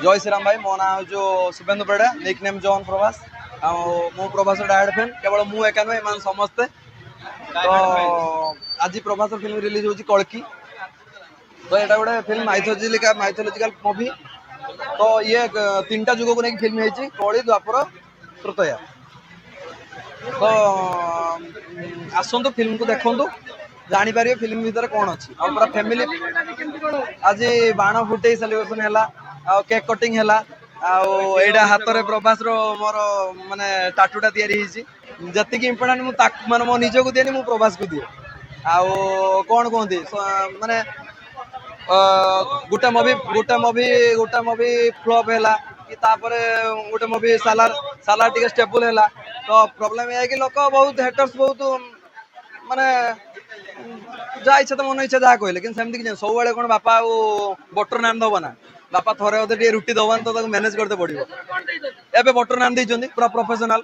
जय श्रीराम भाई मो ना जो शुभेन्दु बेड़ा निक नेम जॉन प्रभास मो प्रभास डायड फैन केवल मु एका नुहे मान समस्ते तो आज प्रभास फिल्म रिलीज होची कल्की तो एटा गोटे फिल्म माइथोलॉजिकल मूवी तो ये तीन टा जुग को लेकिन फिल्म है कली द्वापर तृतीया तो आसतु फिल्म को देखु जापर फिल्म भितर कौन अच्छी पूरा फैमिली आज बाण फुटे सेलिब्रेशन है केक कटिंग है आईटा हाथ में प्रभास मोर माने टाटूटा जी इंपोर्टाट मुझे मो निज को दिए मुझे प्रभास को दिए आउ कौन कहते माने गोटे मूवी फ्लॉप है कि गोटे मूवी सालार टिके स्टेबल है तो प्रॉब्लम है कि लोक बहुत हेटर्स बहुत माने जहाँ इच्छा तो मन इच्छा जहाँ कहले कि सेमती सब कौन बापा बटर नान दब ना बापा थरे अधे रुटी दबान तो मैनेज करते पड़ो एवं बटर नान देती पूरा प्रोफेशनल